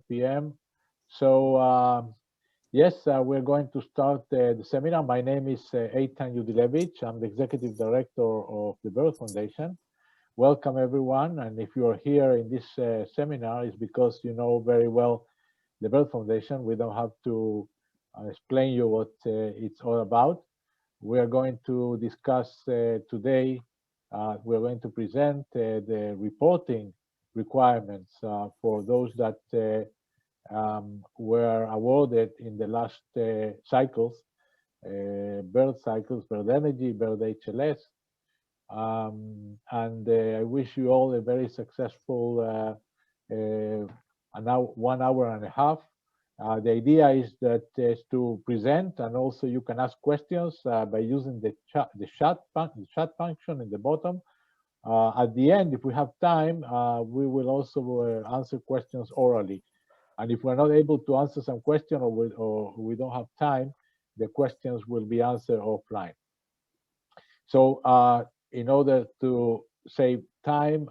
p.m. So yes, we're going to start the seminar. My name is Eitan Yudilevich. I'm the Executive Director of the Berthef Foundation. Welcome everyone, and if you are here in this seminar, it's because you know very well the Berthef Foundation. We don't have to explain you what it's all about. We are going to discuss today, we're going to present the reporting requirements for those that were awarded in the last cycles, Berthef cycles, Berthef Energy, Berthef HLS. And I wish you all a very successful 1 hour and a half. The idea is that is to present, and also you can ask questions by using the chat function in the bottom. At the end, if we have time, we will also answer questions orally. And if we're not able to answer some question, or we don't have time, the questions will be answered offline. So in order to save time,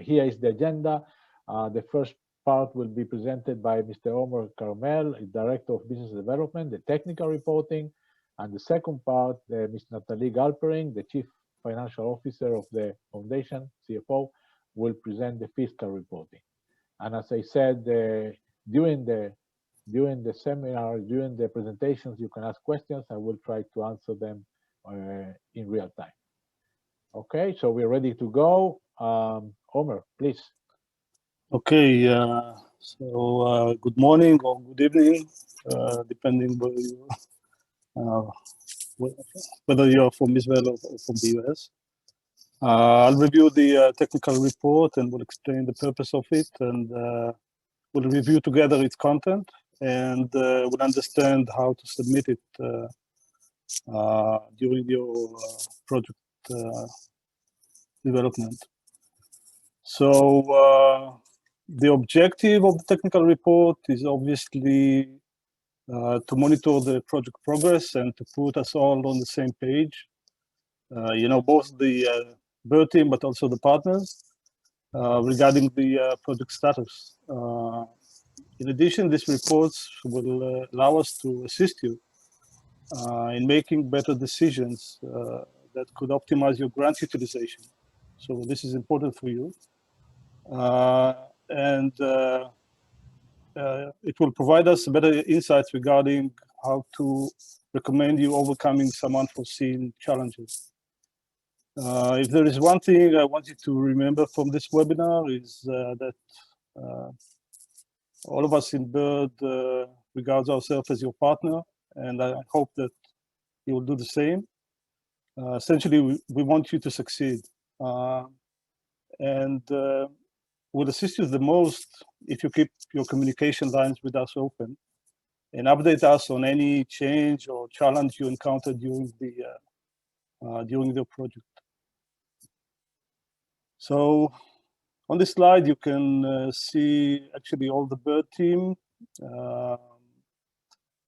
here is the agenda. The first part will be presented by Mr. Omer Carmel, Director of Business Development, the technical reporting. And the second part, Ms. Natalie Galpering, the Chief Financial Officer of the Foundation, CFO, will present the fiscal reporting. And as I said, during the seminar, during the presentations, you can ask questions. I will try to answer them in real time. Okay, so we're ready to go. Omer, please. Okay, so good morning or good evening, depending whether you're from Israel or from the US. I'll review the technical report and we'll explain the purpose of it, and we'll review together its content, and we'll understand how to submit it during your project development. So the objective of the technical report is obviously to monitor the project progress and to put us all on the same page. You know, both the Berthef team, but also the partners, regarding the project status. In addition, these reports will allow us to assist you in making better decisions that could optimize your grant utilization. So this is important for you. And it will provide us better insights regarding how to recommend you overcoming some unforeseen challenges. If there is one thing I want you to remember from this webinar is that all of us in Berthef regards ourselves as your partner, and I hope that you will do the same. Essentially, we want you to succeed. And will assist you the most if you keep your communication lines with us open and update us on any change or challenge you encounter during the project. So on this slide, you can see actually all the Berthef team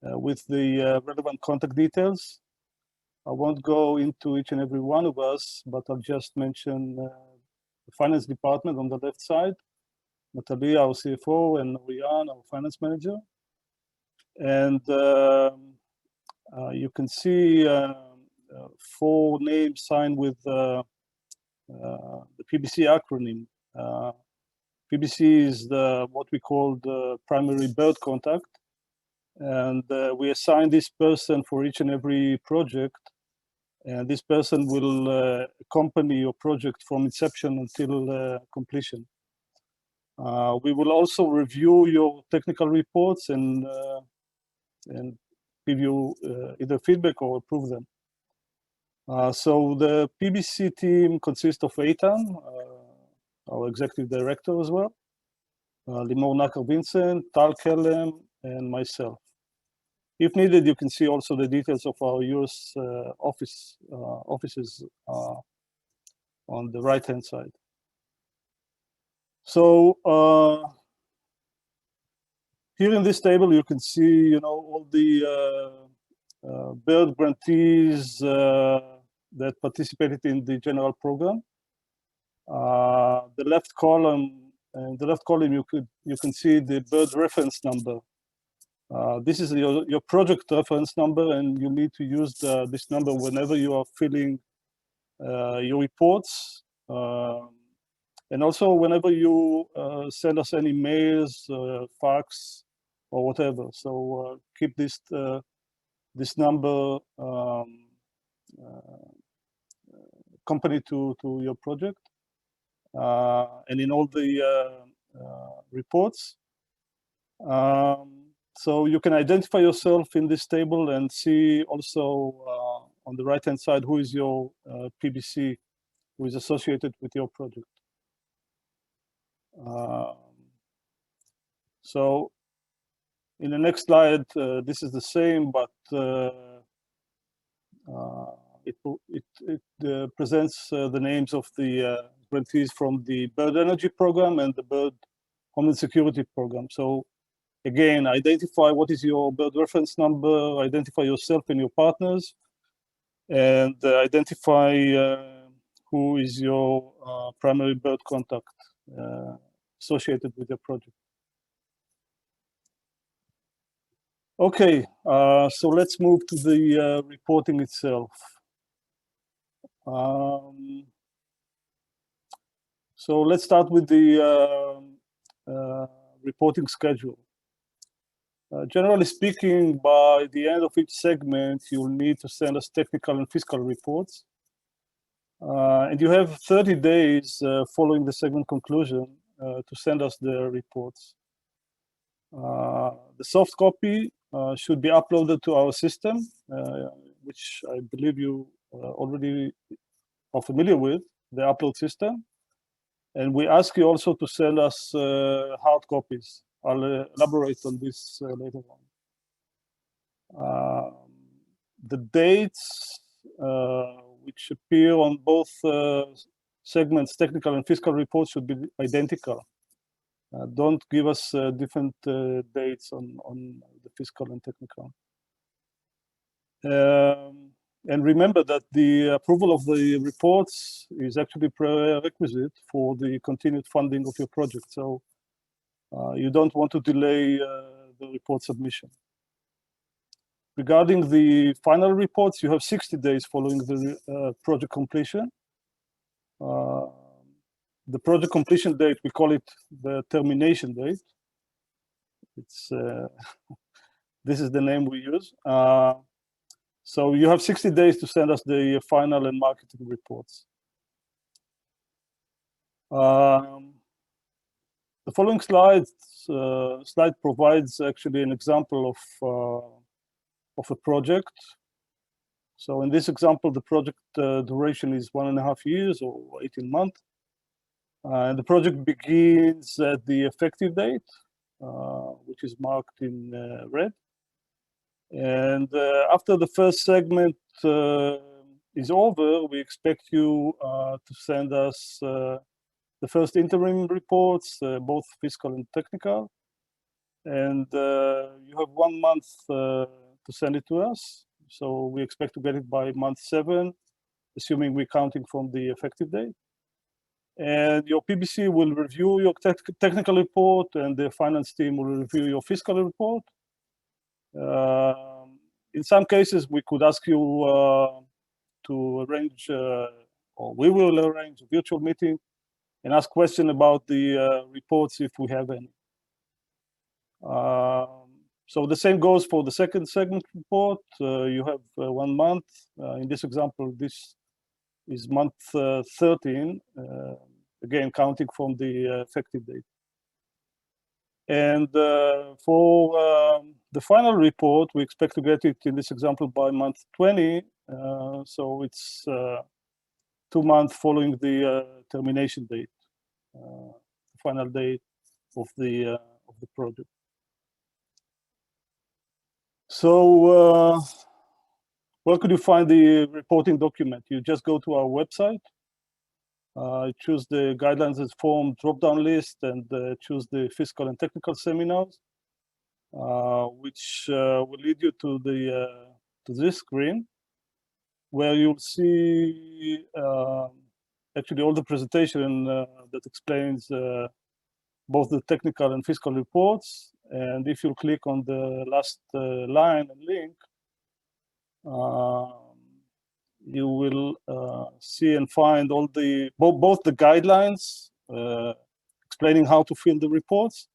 with the relevant contact details. I won't go into each and every one of us, but I'll just mention the finance department on the left side, Natalie, our CFO, and Rian, our finance manager. And you can see 4 names signed with the PBC acronym. PBC is what we call the primary Berthef contact. And we assign this person for each and every project. And this person will accompany your project from inception until completion. We will also review your technical reports and give you either feedback or approve them. So the Pbc team consists of Eitan, our executive director as well, Limor Nakar-Vincent, Tal Kelem, and myself. If needed, you can see also the details of our US offices on the right-hand side. So here in this table, you can see, you know, all the Berthef grantees that participated in the general program. The left column in the left column, you can see the bird reference number. This is your project reference number, and you need to use this number whenever you are filling your reports, and also whenever you send us any mails, fax, or whatever. So keep this number accompanied to your project, and in all the reports. So you can identify yourself in this table and see also on the right-hand side who is your Pbc, who is associated with your project. So in the next slide, this is the same, but it presents the names of the grantees from the Bird Energy Program and the Bird Homeland Security Program. So again, identify what is your bird reference number, identify yourself and your partners, and identify who is your primary bird contact associated with your project. Okay, so let's move to the reporting itself. So let's start with the reporting schedule. Generally speaking, by the end of each segment, you'll need to send us technical and fiscal reports. And you have 30 days following the segment conclusion to send us the reports. The soft copy should be uploaded to our system, which I believe you already are familiar with, the upload system. And we ask you also to send us hard copies. I'll elaborate on this later on. The dates which appear on both segments, technical and fiscal reports, should be identical. Don't give us different dates on the fiscal and technical. And remember that the approval of the reports is actually prerequisite for the continued funding of your project. So you don't want to delay the report submission. Regarding the final reports, you have 60 days following the project completion. The project completion date, we call it the termination date. It's this is the name we use. So you have 60 days to send us the final and marketing reports. The following slide provides actually an example of a project. So in this example, the project duration is 1.5 years or 18 months. And the project begins at the effective date, which is marked in red. And after the first segment is over, we expect you to send us the first interim reports, both fiscal and technical. And you have 1 month to send it to us. So we expect to get it by month 7, assuming we're counting from the effective date. And your Pbc will review your technical report, and the finance team will review your fiscal report. In some cases, we could ask you to arrange, or we will arrange a virtual meeting and ask questions about the reports if we have any. So the same goes for the second segment report. You have 1 month. In this example, this is month 13, again, counting from the effective date. And for the final report, we expect to get it in this example by month 20. So it's 2 months following the termination date, the final date of the project. So where could you find the reporting document? You just go to our website, choose the guidelines as form drop-down list, and choose the fiscal and technical seminars, which will lead you to this screen, where you'll see actually all the presentation that explains both the technical and fiscal reports. And if you click on the last line and link, you will see and find all the both the guidelines explaining how to fill the reports,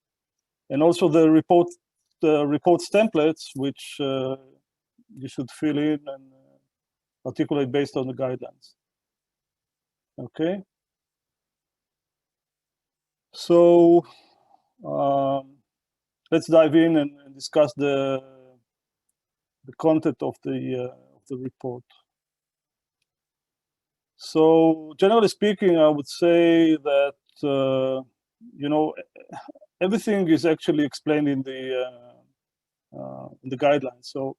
and also the reports templates, which you should fill in and articulate based on the guidelines. Okay. So let's dive in and discuss the content of the report. So generally speaking, I would say that you know, everything is actually explained in the guidelines. So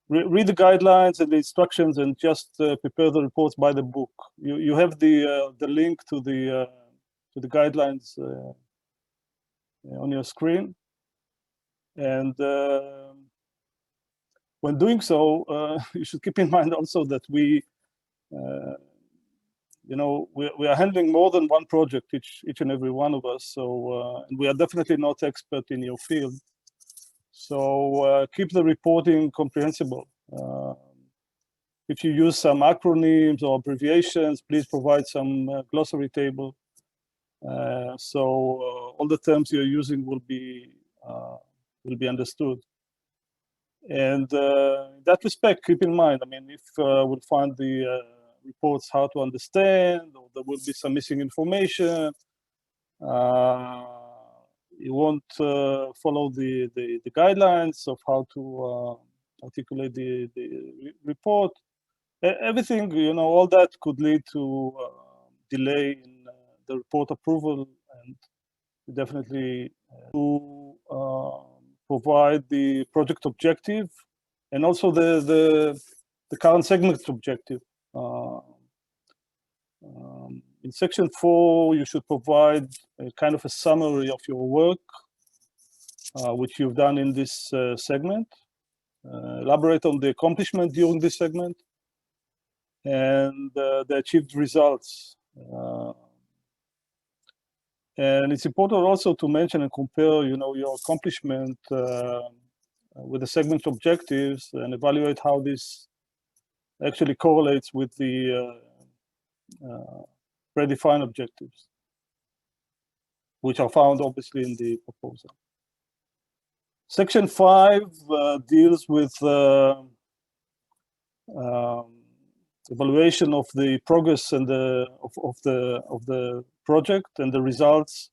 read the guidelines and the instructions, and just prepare the reports by the book. You have the link to the guidelines on your screen, and when doing so, you should keep in mind also that we are handling more than one project, each and every one of us. So and we are definitely not expert in your field. So keep the reporting comprehensible. If you use some acronyms or abbreviations, please provide some glossary table. So all the terms you're using will be understood. And in that respect, keep in mind, I mean, if we'll find the reports hard to understand, or there will be some missing information, you won't follow the guidelines of how to articulate the report. Everything, you know, all that could lead to delay in the report approval, and definitely to provide the project objective and also the current segment objective. In section 4, you should provide a kind of a summary of your work, which you've done in this segment. Elaborate on the accomplishment during this segment and the achieved results. And it's important also to mention and compare, you know, your accomplishment with the segment objectives, and evaluate how this actually correlates with the predefined objectives, which are found obviously in the proposal. Section 5 deals with evaluation of the progress and of the project and the results,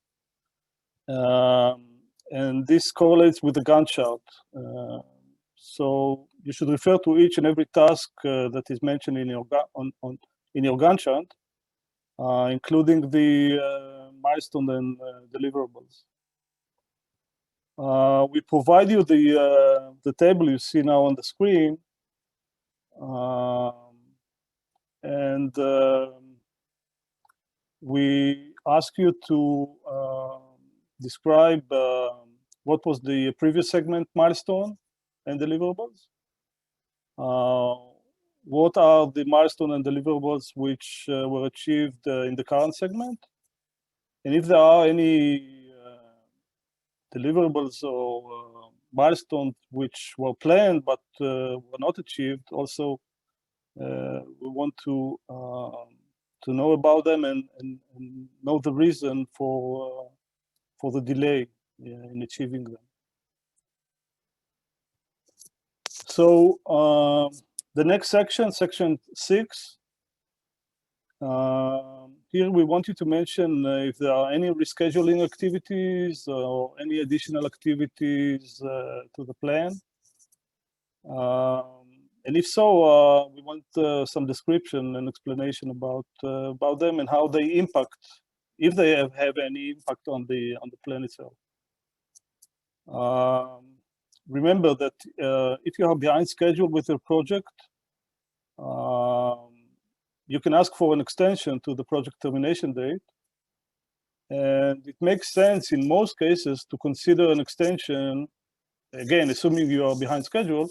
and this correlates with the Gantt chart. So you should refer to each and every task that is mentioned in your Gantt chart, including the milestone and deliverables. We provide you the table you see now on the screen, and we ask you to describe what was the previous segment milestone and deliverables. What are the milestone and deliverables which were achieved in the current segment? And if there are any deliverables or milestones which were planned but were not achieved, also we want to know about them and know the reason for the delay in achieving them. So the next section, section 6, here we want you to mention if there are any rescheduling activities or any additional activities to the plan. And if so, we want some description and explanation about them and how they impact, if they have any impact on the plan itself. Remember that if you are behind schedule with your project, you can ask for an extension to the project termination date. And it makes sense in most cases to consider an extension, again, assuming you are behind schedule,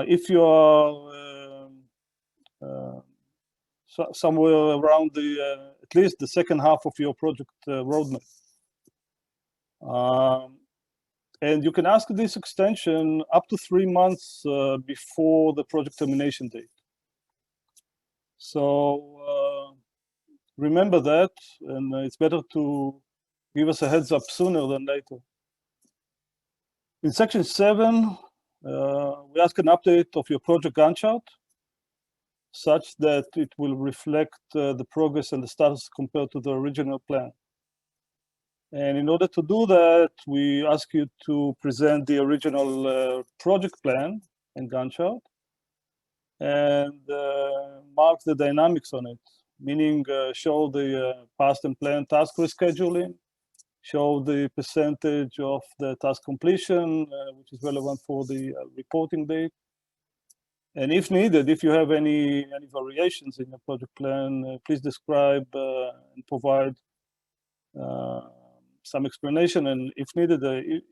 if you are somewhere around at least the second half of your project roadmap. And you can ask this extension up to 3 months before the project termination date. So remember that, and it's better to give us a heads up sooner than later. In section 7, we ask an update of your project Gantt chart, such that it will reflect the progress and the status compared to the original plan. And in order to do that, we ask you to present the original project plan and Gantt chart and mark the dynamics on it, meaning show the past and planned task rescheduling, show the percentage of the task completion, which is relevant for the reporting date. And if needed, if you have any variations in the project plan, please describe and provide some explanation, and if needed,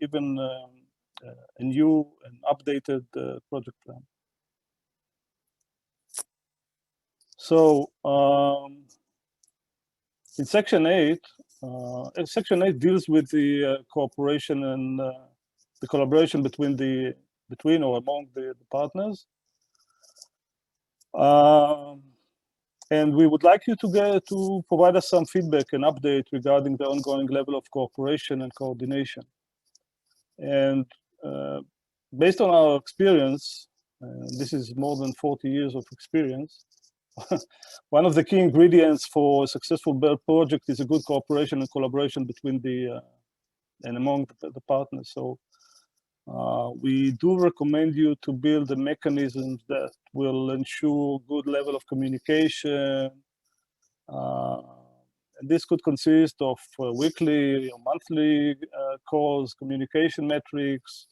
even a new and updated project plan. So in section 8, section 8 deals with the cooperation and the collaboration between or among the partners. And we would like you to provide us some feedback and update regarding the ongoing level of cooperation and coordination. And based on our experience, this is more than 40 years of experience, one of the key ingredients for a successful BERT project is a good cooperation and collaboration between and among the partners. So we do recommend you to build the mechanisms that will ensure good level of communication. And this could consist of weekly or monthly calls, communication metrics,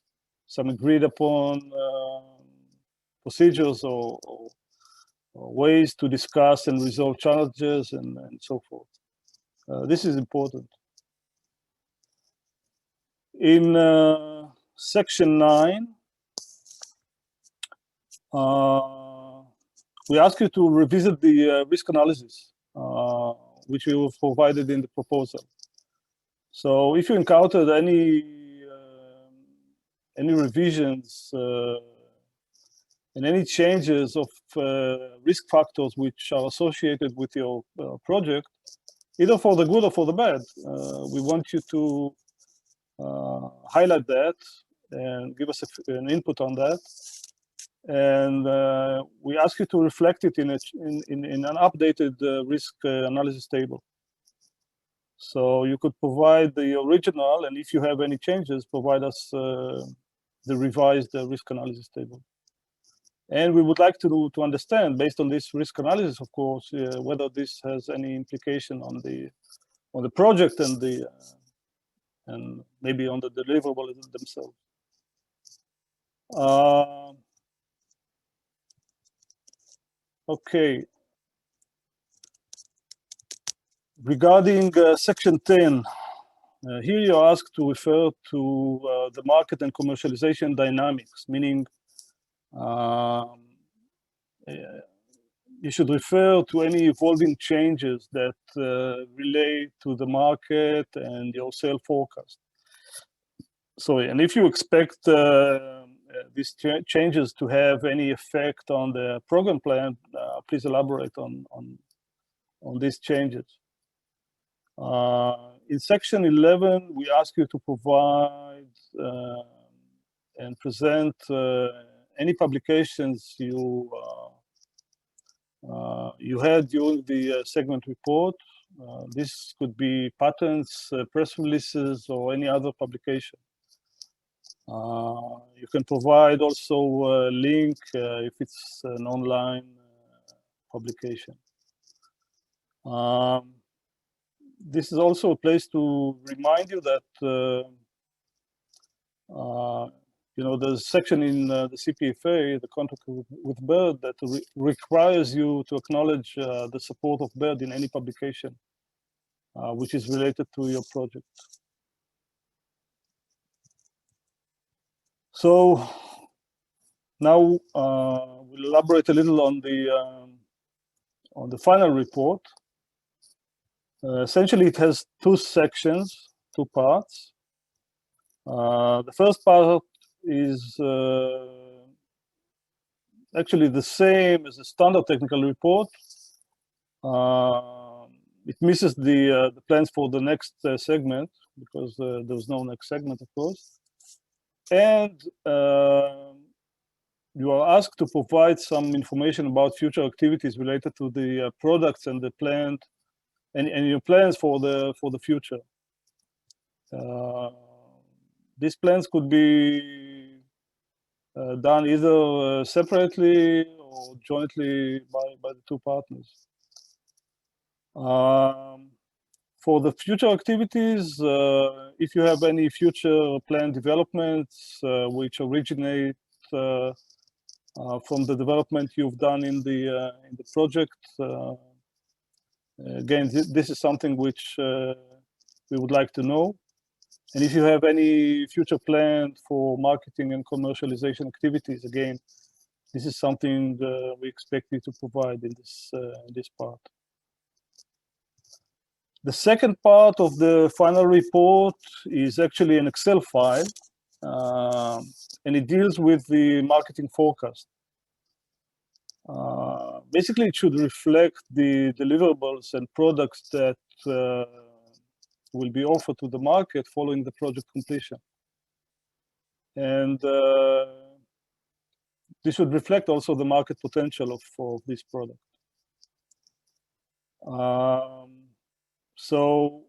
some agreed upon procedures or ways to discuss and resolve challenges and so forth. This is important. In section 9, we ask you to revisit the risk analysis, which we have provided in the proposal. So if you encountered any revisions and any changes of risk factors which are associated with your project, either for the good or for the bad, we want you to highlight that and give us an input on that. And we ask you to reflect it in an updated risk analysis table. So you could provide the original, and if you have any changes, provide us the revised risk analysis table. And we would like to understand, based on this risk analysis, of course, whether this has any implication on the project and maybe on the deliverables themselves. Okay. Regarding section 10, here you're asked to refer to the market and commercialization dynamics, meaning you should refer to any evolving changes that relate to the market and your sale forecast. So, and if you expect these changes to have any effect on the program plan, please elaborate on these changes. In section 11, we ask you to provide and present any publications you had during the segment report. This could be patents, press releases, or any other publication. You can provide also a link if it's an online publication. This is also a place to remind you that there's a section in the CPFA, the contract with BERT, that requires you to acknowledge the support of BERT in any publication which is related to your project. So now we'll elaborate a little on the final report. Essentially, it has two sections, two parts. The first part is actually the same as a standard technical report. It misses the plans for the next segment because there's no next segment, of course. And you are asked to provide some information about future activities related to the products and the planned and your plans for the future. These plans could be done either separately or jointly by the two partners. For the future activities, if you have any future planned developments which originate from the development you've done in the project, again, this is something which we would like to know. And if you have any future plans for marketing and commercialization activities, again, this is something we expect you to provide in this part. The second part of the final report is actually an Excel file, and it deals with the marketing forecast. Basically, it should reflect the deliverables and products that will be offered to the market following the project completion. And this should reflect also the market potential of this product. So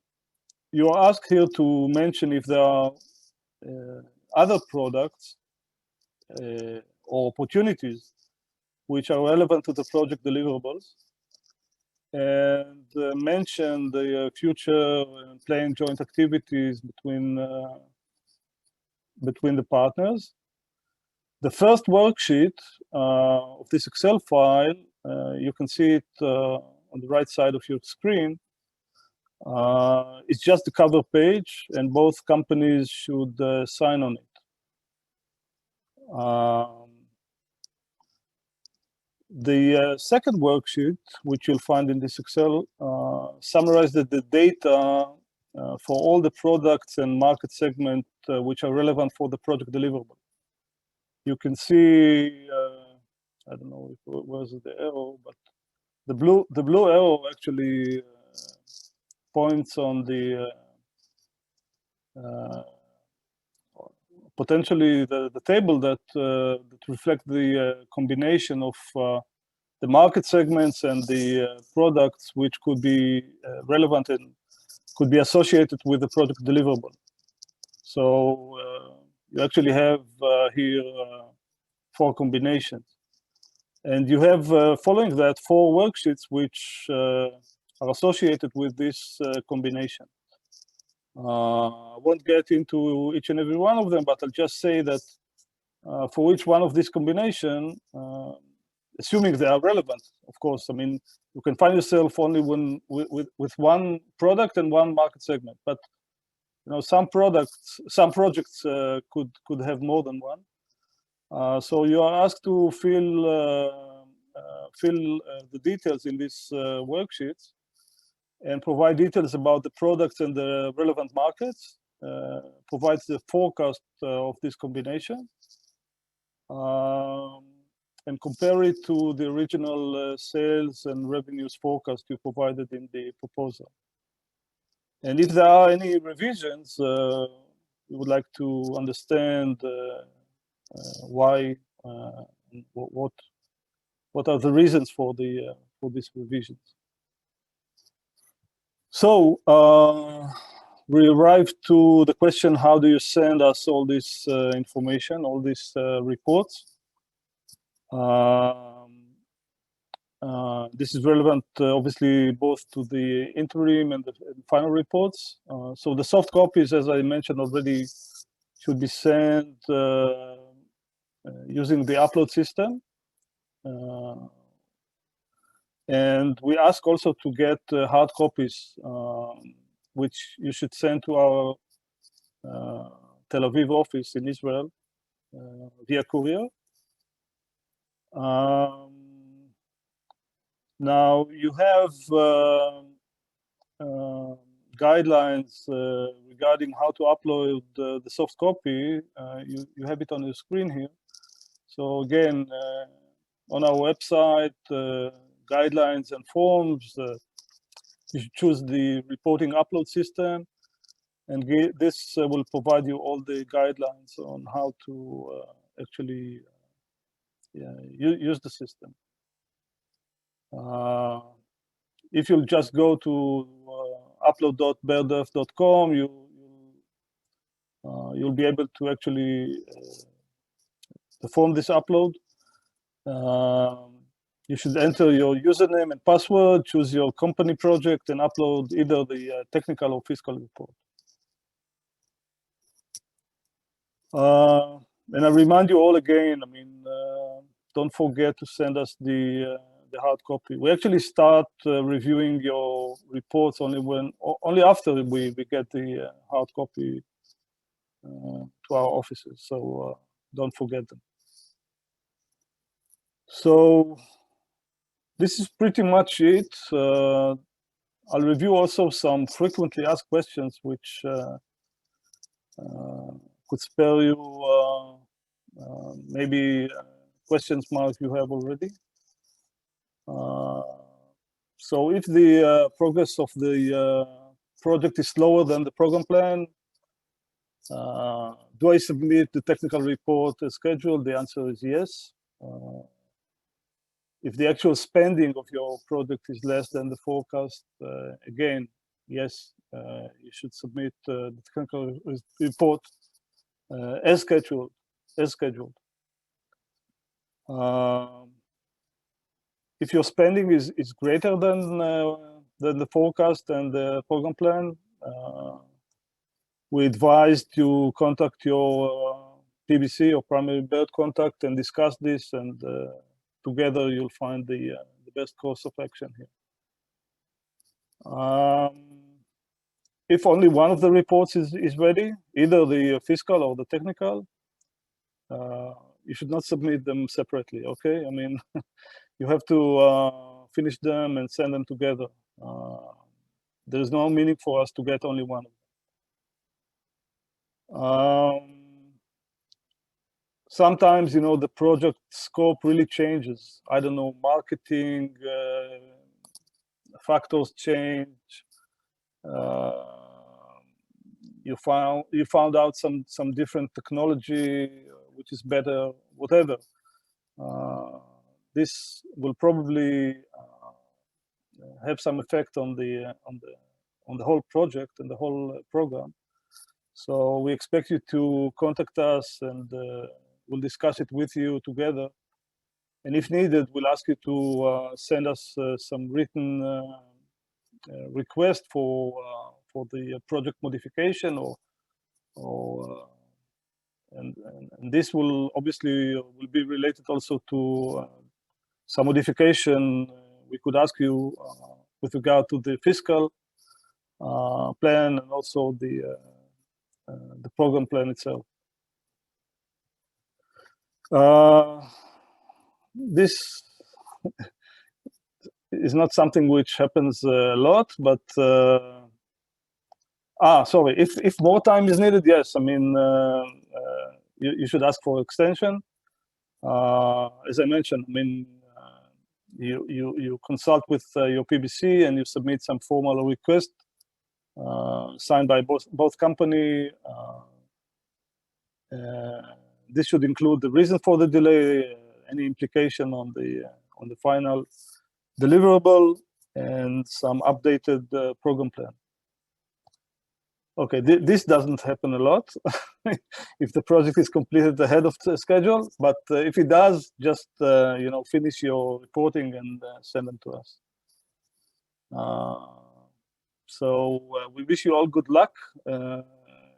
you are asked here to mention if there are other products or opportunities which are relevant to the project deliverables, and mention the future planned joint activities between the partners. The first worksheet of this Excel file, you can see it on the right side of your screen. It's just the cover page, and both companies should sign on it. The second worksheet, which you'll find in this Excel, summarizes the data for all the products and market segments which are relevant for the project deliverable. You can see, I don't know if it was the arrow, but the blue arrow actually points on the potentially the table that reflect the combination of the market segments and the products which could be relevant and could be associated with the project deliverable. So you actually have here 4 combinations. And you have, following that, 4 worksheets which are associated with this combination. I won't get into each and every one of them, but I'll just say that for each one of these combinations, assuming they are relevant, of course, I mean, you can find yourself only with one product and one market segment, but you know, some projects could have more than one. So you are asked to fill the details in these worksheets and provide details about the products and the relevant markets, provides the forecast of this combination, and compare it to the original sales and revenues forecast you provided in the proposal. And if there are any revisions, we would like to understand why, what are the reasons for these revisions. So we arrived to the question: how do you send us all this information, all these reports? This is relevant, obviously, both to the interim and the final reports. So the soft copies, as I mentioned already, should be sent using the upload system. And we ask also to get hard copies, which you should send to our Tel Aviv office in Israel via courier. Now you have guidelines regarding how to upload the soft copy, you have it on your screen here. So again, on our website, guidelines and forms, you should choose the reporting upload system, and this will provide you all the guidelines on how to actually use the system. If you'll just go to upload.berthef.com, you'll be able to actually perform this upload. You should enter your username and password, choose your company project, and upload either the technical or fiscal report. And I remind you all again, I mean, don't forget to send us the hard copy. We actually start reviewing your reports only after we get the hard copy to our offices. So don't forget them. So this is pretty much it. I'll review also some frequently asked questions, which could spare you maybe questions marks you have already. So if the progress of the project is slower than the program plan, do I submit the technical report as scheduled? The answer is yes. If the actual spending of your project is less than the forecast, again, yes, you should submit the technical report as scheduled. If your spending is greater than the forecast and the program plan, we advise to contact your PBC or primary bird contact and discuss this, and together you'll find the best course of action here. If only one of the reports is ready, either the fiscal or the technical, you should not submit them separately, okay? I mean, you have to finish them and send them together. There's no meaning for us to get only one of them. Sometimes, you know, the project scope really changes. I don't know, marketing factors change. You found out some different technology which is better, whatever. This will probably have some effect on the whole project and the whole program. So we expect you to contact us, and we'll discuss it with you together. And if needed, we'll ask you to send us some written request for the project modification, and this will obviously will be related also to some modification we could ask you with regard to the fiscal plan and also the program plan itself. This is not something which happens a lot, but sorry, if more time is needed, yes, I mean, you should ask for extension. As I mentioned, I mean, you consult with your PBC and you submit some formal request signed by both company. This should include the reason for the delay, any implication on the final deliverable, and some updated program plan. Okay, this doesn't happen a lot if the project is completed ahead of the schedule, but if it does, just you know, finish your reporting and send them to us. So we wish you all good luck.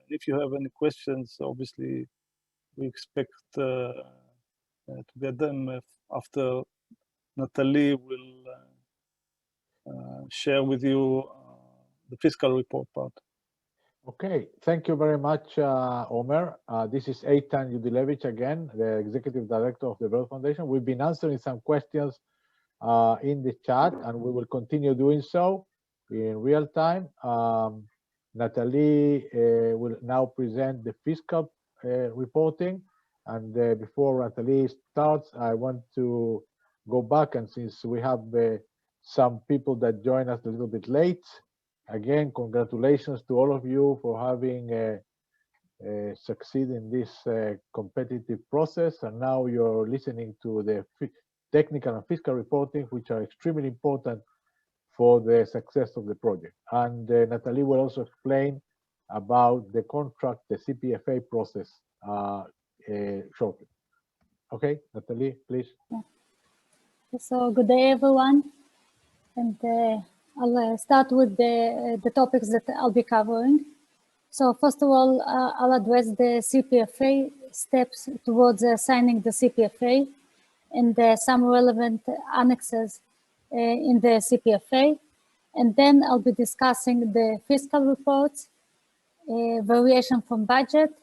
If you have any questions, obviously we expect to get them after Natalie will share with you the fiscal report part. Okay, thank you very much, Omer. This is Eitan Yudilevich again, the Executive Director of the Berthef Foundation. We've been answering some questions in the chat, and we will continue doing so. in real time. Natalie will now present the fiscal reporting. And before Natalie starts, I want to go back, and since we have some people that join us a little bit late, again, congratulations to all of you for having succeed in this competitive process. And now you're listening to the technical and fiscal reporting, which are extremely important for the success of the project. And Natalie will also explain about the contract, the CPFA process shortly. Okay, Natalie, please. Yeah. So good day, everyone. And I'll start with the topics that I'll be covering. So first of all, I'll address the CPFA steps towards signing the CPFA and some relevant annexes in the CPFA. And then I'll be discussing the fiscal reports, variation from budget,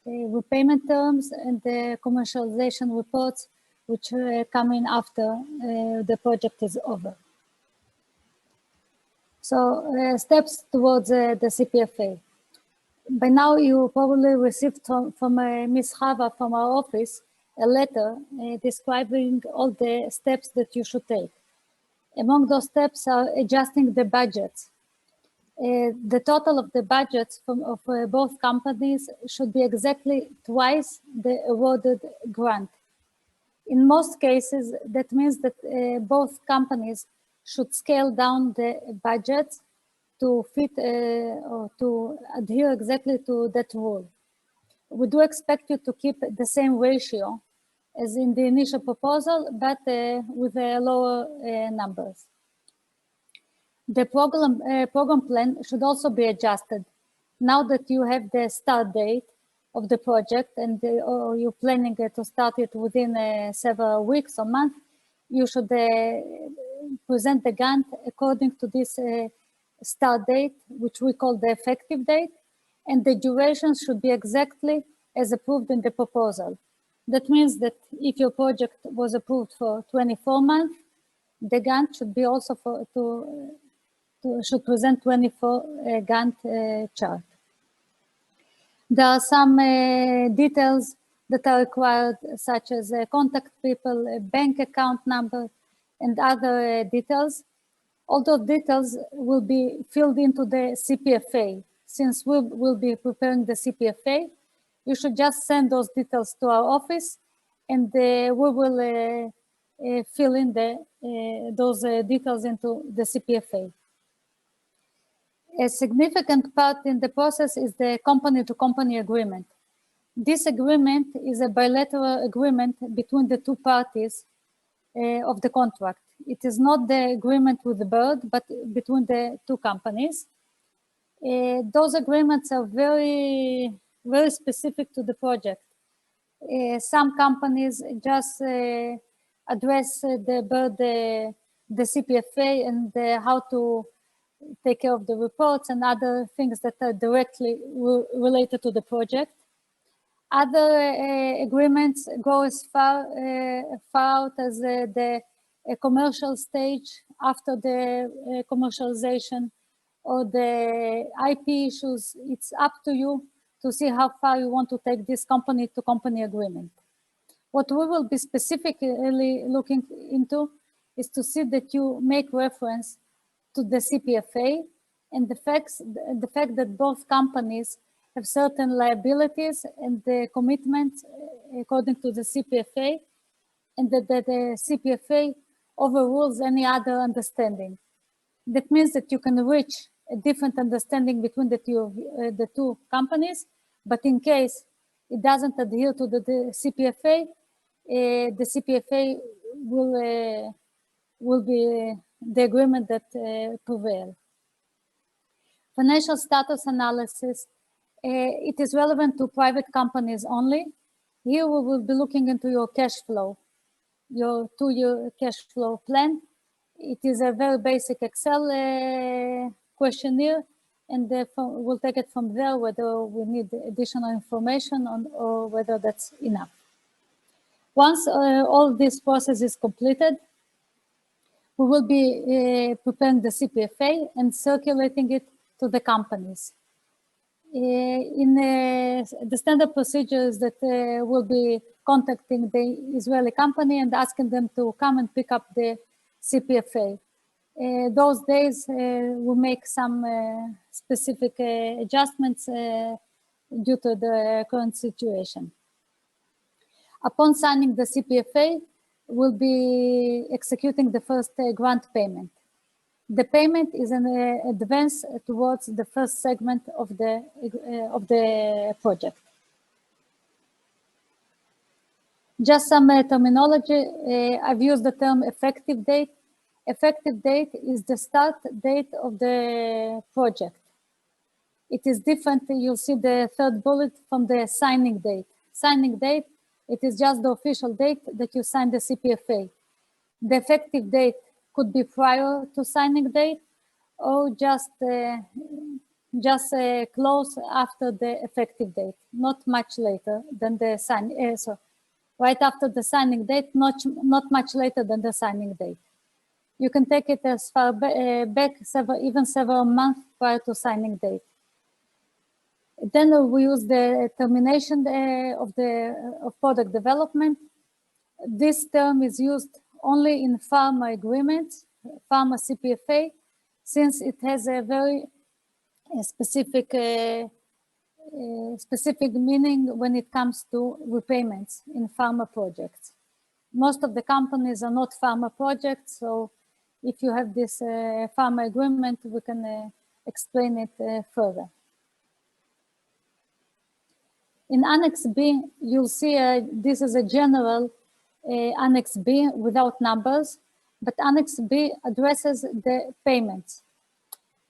repayment terms, and the commercialization reports, which come in after the project is over. So steps towards the CPFA. By now, you probably received from Ms. Chava from our office a letter describing all the steps that you should take. Among those steps are adjusting the budgets. The total of the budgets of both companies should be exactly twice the awarded grant. In most cases, that means that both companies should scale down the budgets to fit or to adhere exactly to that rule. We do expect you to keep the same ratio as in the initial proposal, but with lower numbers. The program plan should also be adjusted. Now that you have the start date of the project and or you're planning to start it within several weeks or months, you should present the grant according to this start date, which we call the effective date, and the duration should be exactly as approved in the proposal. That means that if your project was approved for 24 months, the grant should be also should present 24 Gantt chart. There are some details that are required, such as contact people, a bank account number, and other details. All those details will be filled into the CPFA. Since we will be preparing the CPFA, you should just send those details to our office, and we will fill in those details into the CPFA. A significant part in the process is the company-to-company agreement. This agreement is a bilateral agreement between the two parties of the contract. It is not the agreement with the bird, but between the two companies. Those agreements are very, very specific to the project. Some companies just address the CPFA and how to take care of the reports and other things that are directly related to the project. Other agreements go as far out as the commercial stage after the commercialization or the IP issues. It's up to you to see how far you want to take this company-to-company agreement. What we will be specifically looking into is to see that you make reference to the CPFA and the fact that both companies have certain liabilities and the commitments according to the CPFA, and that the CPFA overrules any other understanding. That means that you can reach a different understanding between the two companies, but in case it doesn't adhere to the CPFA, the CPFA will be the agreement that prevail. Financial status analysis, it is relevant to private companies only. Here we will be looking into your cash flow, your 2-year cash flow plan. It is a very basic Excel questionnaire, and therefore we'll take it from there whether we need additional information or whether that's enough. Once all this process is completed, We will be preparing the CPFA and circulating it to the companies. In the standard procedures that will be contacting the Israeli company and asking them to come and pick up the CPFA. Those days will make some specific adjustments due to the current situation. Upon signing the CPFA, we'll be executing the first grant payment. The payment is an advance towards the first segment of the project. Just some terminology. I've used the term effective date. Effective date is the start date of the project. It is different. You'll see the third bullet from the signing date. Signing date, it is just the official date that you sign the CPFA. The effective date could be prior to signing date or just close after the effective date, not much later than the sign. So right after the signing date, not much later than the signing date. You can take it as far back, even several months prior to signing date. Then we use the termination of product development. This term is used only in pharma agreements, pharma CPFA, since it has a very specific meaning when it comes to repayments in pharma projects. Most of the companies are not pharma projects, so if you have this pharma agreement, we can explain it further. In Annex B, you'll see this is a general Annex B without numbers, but Annex B addresses the payments.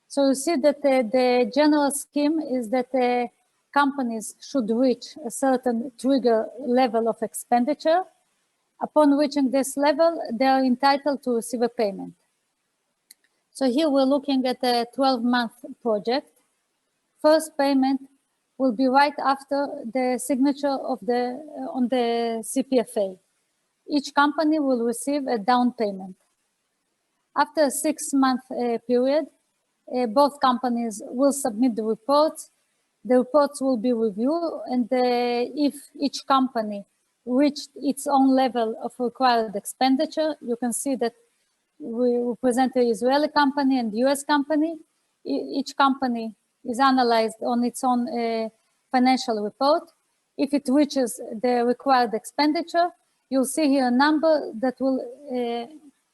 So you see that the general scheme is that companies should reach a certain trigger level of expenditure. Upon reaching this level, they are entitled to receive a payment. So here we're looking at a 12-month project. First payment will be right after the signature of on the CPFA. Each company will receive a down payment. After a 6-month period, both companies will submit the reports. The reports will be reviewed, and if each company reached its own level of required expenditure, you can see that we represent the Israeli company and the US company. Each company is analyzed on its own financial report. If it reaches the required expenditure, you'll see here a number that will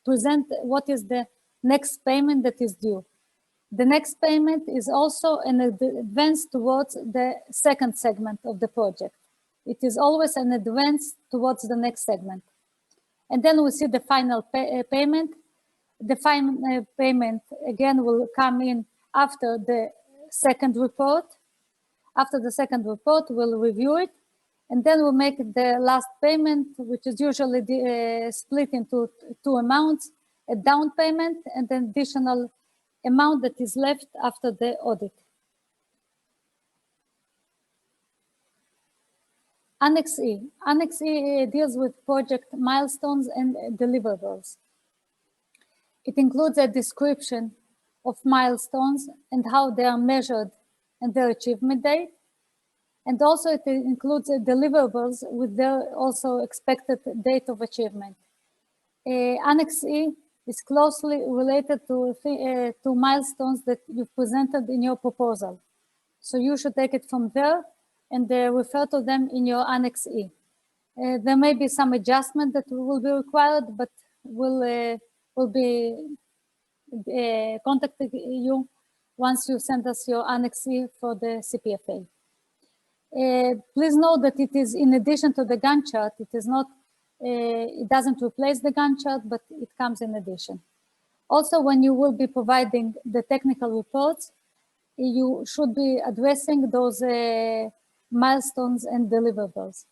present what is the next payment that is due. The next payment is also an advance towards the second segment of the project. It is always an advance towards the next segment. And then we see the final payment. The final payment, again, will come in after the second report. After the second report, we'll review it. And then we'll make the last payment, which is usually split into two amounts, a down payment and an additional amount that is left after the audit. Annex E. Annex E deals with project milestones and deliverables. It includes a description of milestones and how they are measured and their achievement date. And also it includes deliverables with their also expected date of achievement. Annex E is closely related to milestones that you've presented in your proposal. So you should take it from there and refer to them in your Annex E. There may be some adjustment that will be required, but we'll be contacting you once you send us your Annex E for the CPFA. Please note that it is in addition to the Gantt chart. It is not, it doesn't replace the Gantt chart, but it comes in addition. Also, when you will be providing the technical reports, you should be addressing those milestones and deliverables.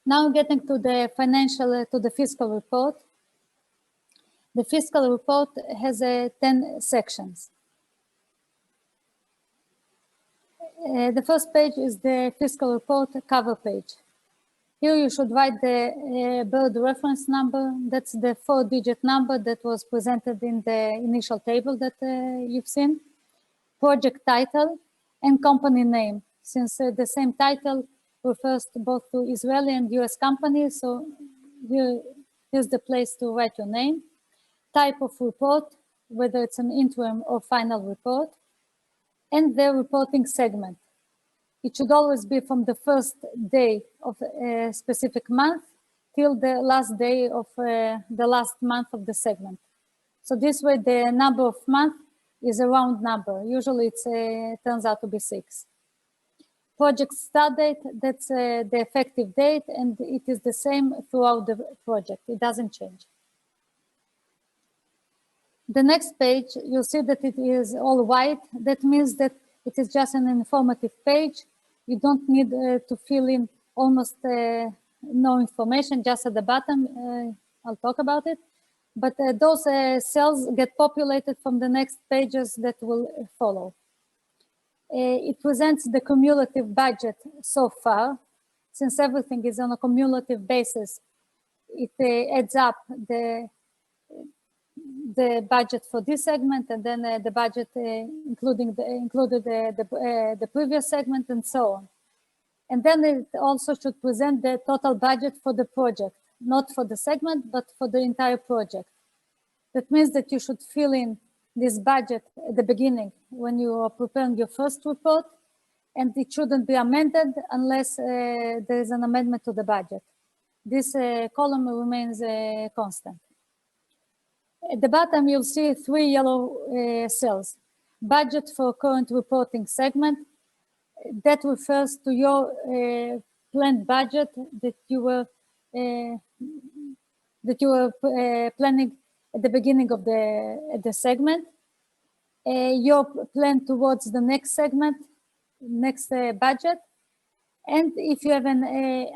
Now getting to the financial, to the fiscal report. The fiscal report has 10 sections. The first page is the fiscal report cover page. Here you should write the bird reference number. That's the 4-digit number that was presented in the initial table that you've seen. Project title and company name, since the same title refers to both to Israeli and US companies. So here's the place to write your name. Type of report, whether it's an interim or final report, and the reporting segment. It should always be from the first day of a specific month till the last day of the last month of the segment. So this way, the number of months is a round number. Usually it turns out to be 6. Project start date, that's the effective date, and it is the same throughout the project. It doesn't change. The next page, you'll see that it is all white. That means that it is just an informative page. You don't need to fill in almost no information, just at the bottom. I'll talk about it. But those cells get populated from the next pages that will follow. It presents the cumulative budget so far. Since everything is on a cumulative basis, it adds up the budget for this segment, and then the budget included the previous segment, and so on. And then it also should present the total budget for the project, not for the segment, but for the entire project. That means that you should fill in this budget at the beginning when you are preparing your first report, and it shouldn't be amended unless there is an amendment to the budget. This column remains constant. At the bottom, you'll see 3 yellow cells. Budget for current reporting segment. That refers to your planned budget that you were planning at the beginning of the segment. Your plan towards the next segment, next budget, and if you have an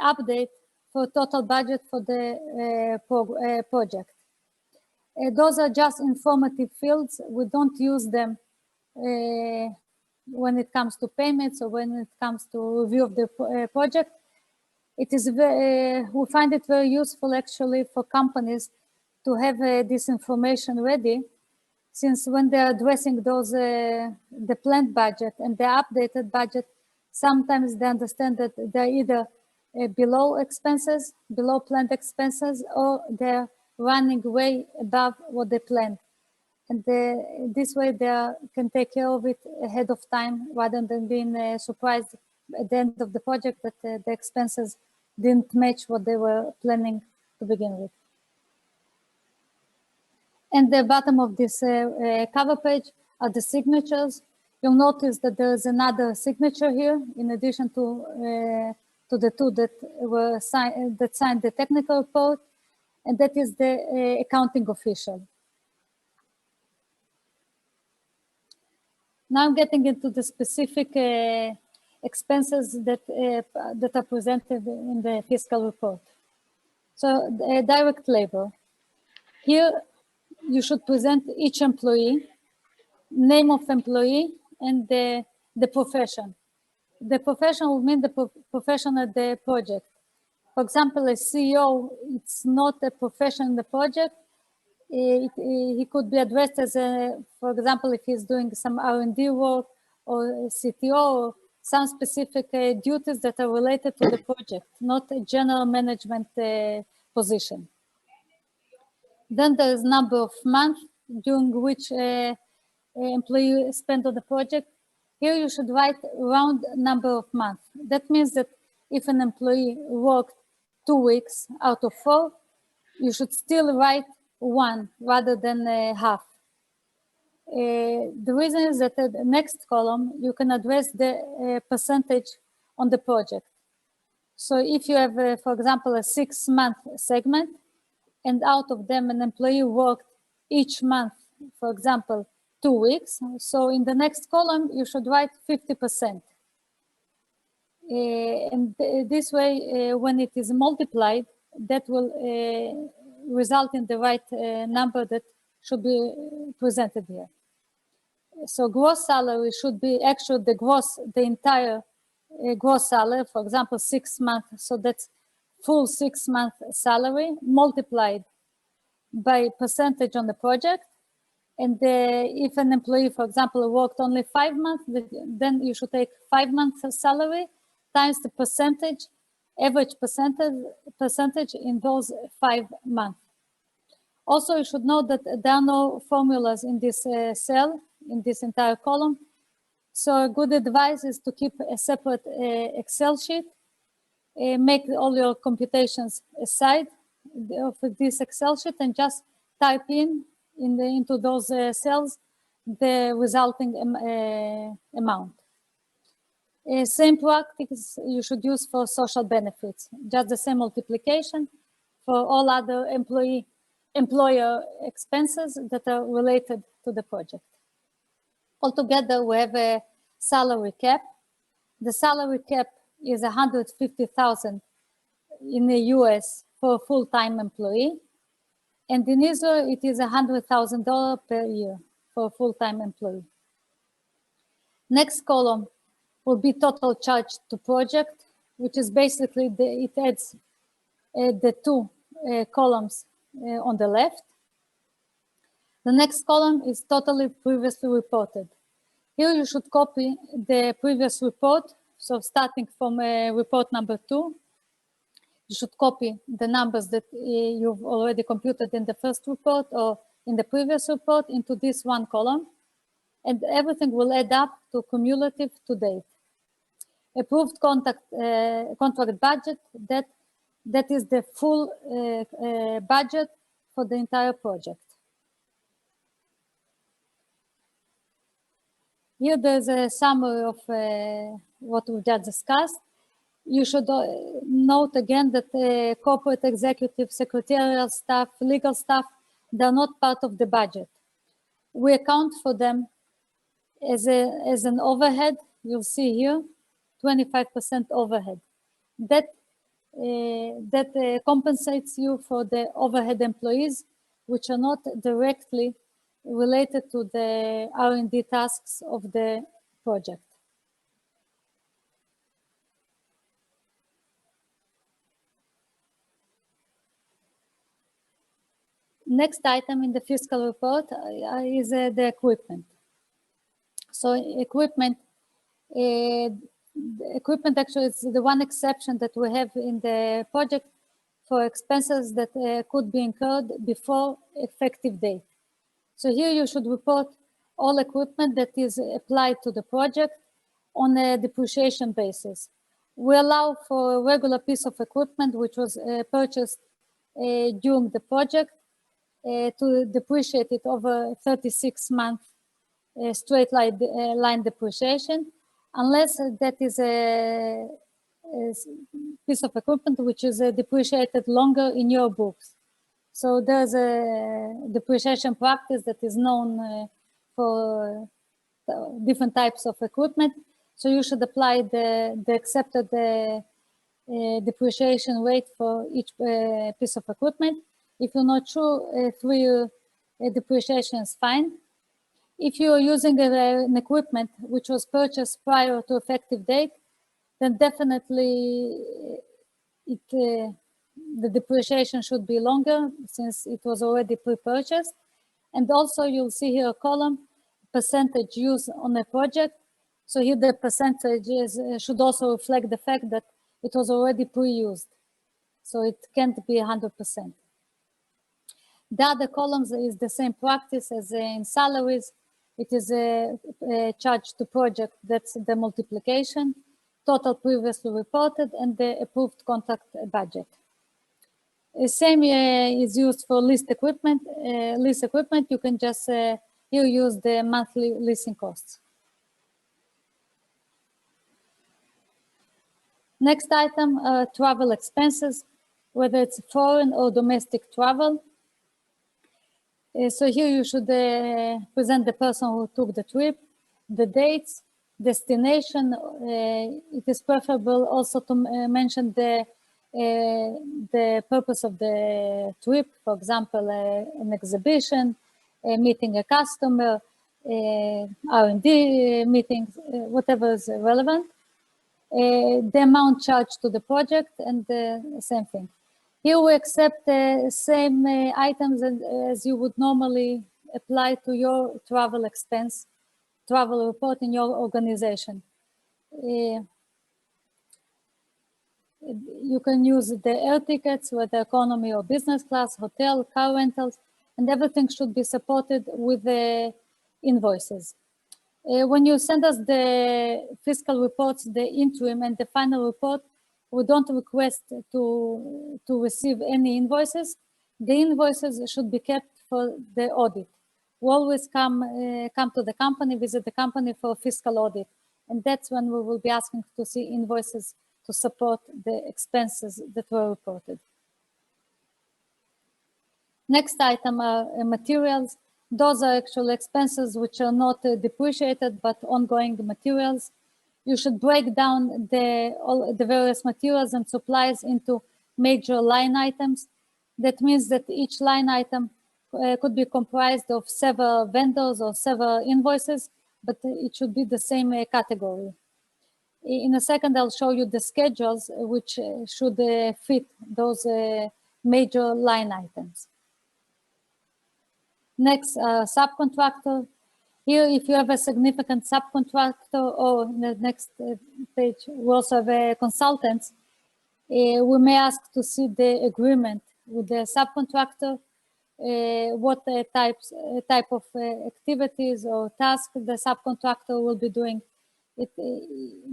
update for total budget for the project. Those are just informative fields. We don't use them when it comes to payments or when it comes to review of the project. It is we find it very useful actually for companies to have this information ready, since when they're addressing those the planned budget and the updated budget, sometimes they understand that they're either below expenses, below planned expenses, or they're running way above what they planned. And this way they can take care of it ahead of time rather than being surprised at the end of the project that the expenses didn't match what they were planning to begin with. And the bottom of this cover page are the signatures. You'll notice that there is another signature here in addition to the 2 that were signed the technical report, and that is the accounting official. Now I'm getting into the specific expenses that are presented in the fiscal report. So direct labor. Here you should present each employee, name of employee, and the profession. The profession will mean the profession at the project. For example, a CEO, it's not a profession in the project. He could be addressed as for example, if he's doing some R&D work or CTO, or some specific duties that are related to the project, not a general management position. Then there is number of months during which employee spent on the project. Here you should write round number of months. That means that if an employee worked 2 weeks out of 4, you should still write 1 rather than half. The reason is that at the next column, you can address the percentage on the project. So if you have, for example, a 6-month segment, and out of them an employee worked each month, for example, 2 weeks, so in the next column, you should write 50%. And this way, when it is multiplied, that will result in the right number that should be presented here. So gross salary should be actually the entire gross salary, for example, 6 months. So that's full 6-month salary multiplied by percentage on the project. And if an employee, for example, worked only 5 months, then you should take 5 months of salary times the percentage, average percentage in those 5 months. Also, you should know that there are no formulas in this cell, in this entire column. So a good advice is to keep a separate Excel sheet. Make all your computations aside of this Excel sheet and just type into those cells the resulting amount. Same practice you should use for social benefits, just the same multiplication for all other employer expenses that are related to the project. Altogether, we have a salary cap. The salary cap is $150,000 in the US for a full-time employee. And in Israel, it is $100,000 per year for a full-time employee. Next column will be total charge to project, which is basically, it adds the two columns on the left. The next column is totally previously reported. Here you should copy the previous report. So starting from report number 2, you should copy the numbers that you've already computed in the first report or in the previous report into this one column. And everything will add up to cumulative to date. Approved contract budget, that is the full budget for the entire project. Here there's a summary of what we just discussed. You should note again that corporate executive, secretarial staff, legal staff, they're not part of the budget. We account for them as an overhead. You'll see here, 25% overhead. That compensates you for the overhead employees, which are not directly related to the R&D tasks of the project. Next item in the fiscal report is the equipment. So equipment actually is the one exception that we have in the project for expenses that could be incurred before effective date. So here you should report all equipment that is applied to the project on a depreciation basis. We allow for a regular piece of equipment which was purchased during the project to depreciate it over 36-month straight line depreciation, unless that is a piece of equipment which is depreciated longer in your books. So there's a depreciation practice that is known for different types of equipment. So you should apply the accepted depreciation rate for each piece of equipment. If you're not sure, 3-year depreciation is fine. If you're using an equipment which was purchased prior to effective date, then definitely the depreciation should be longer since it was already pre-purchased. And also you'll see here a column, percentage used on a project. So here the percentages should also reflect the fact that it was already pre-used. So it can't be 100%. The other columns is the same practice as in salaries. It is a charge to project, that's the multiplication, total previously reported, and the approved contract budget. The same is used for leased equipment. Lease equipment, you can just here use the monthly leasing costs. Next item, travel expenses, whether it's foreign or domestic travel. So here you should present the person who took the trip, the dates, destination. It is preferable also to mention the purpose of the trip, for example, an exhibition, meeting a customer, R&D meetings, whatever is relevant. the amount charged to the project, and the same thing. Here we accept the same items as you would normally apply to your travel expense, travel report in your organization. You can use the air tickets, whether economy or business class, hotel, car rentals, and everything should be supported with the invoices. When you send us the fiscal reports, the interim and the final report, we don't request to receive any invoices. The invoices should be kept for the audit. We always come to the company, visit the company for a fiscal audit. And that's when we will be asking to see invoices to support the expenses that were reported. Next item are materials. Those are actual expenses which are not depreciated, but ongoing materials. You should break down all the various materials and supplies into major line items. That means that each line item could be comprised of several vendors or several invoices, but it should be the same category. In a second, I'll show you the schedules which should fit those major line items. Next, subcontractor. Here, if you have a significant subcontractor, or in the next page, we also have consultants, we may ask to see the agreement with the subcontractor, what type of activities or tasks the subcontractor will be doing.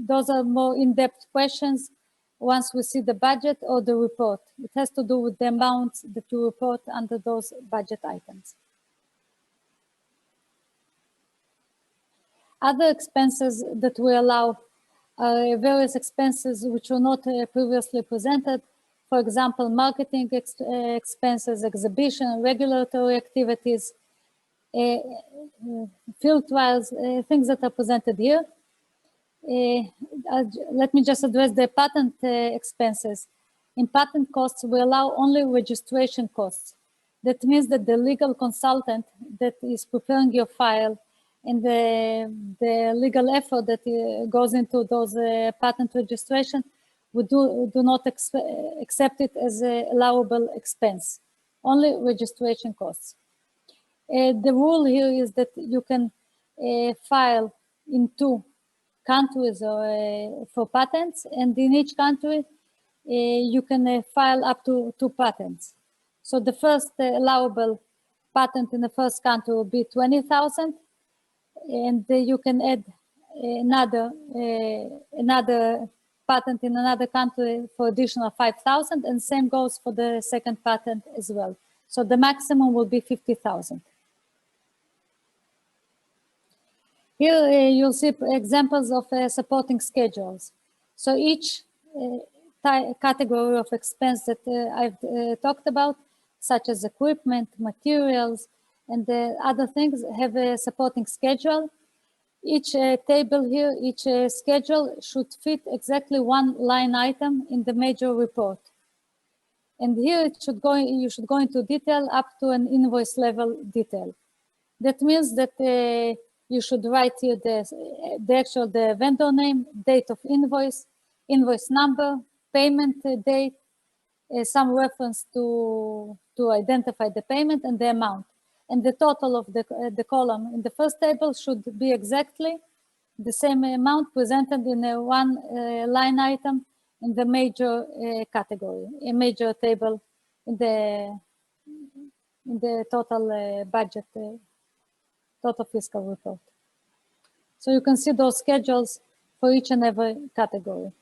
Those are more in-depth questions once we see the budget or the report. It has to do with the amounts that you report under those budget items. Other expenses that we allow are various expenses which were not previously presented. For example, marketing expenses, exhibition, regulatory activities, field trials, things that are presented here. Let me just address the patent expenses. In patent costs, we allow only registration costs. That means that the legal consultant that is preparing your file and the legal effort that goes into those patent registration, we do not accept it as an allowable expense, only registration costs. The rule here is that you can file in 2 countries for patents, and in each country you can file up to 2 patents. So the first allowable patent in the first country will be 20,000, and you can add another patent in another country for additional 5,000, and same goes for the second patent as well. So the maximum will be 50,000. Here you'll see examples of supporting schedules. So each category of expense that I've talked about, such as equipment, materials, and other things, have a supporting schedule. Each table here, each schedule should fit exactly 1 line item in the major report. And here you should go into detail up to an invoice level detail. That means that you should write here the vendor name, date of invoice, invoice number, payment date, some reference to identify the payment and the amount. And the total of the column in the first table should be exactly the same amount presented in one line item in the major category, a major table in the total budget, total fiscal report. So you can see those schedules for each and every category.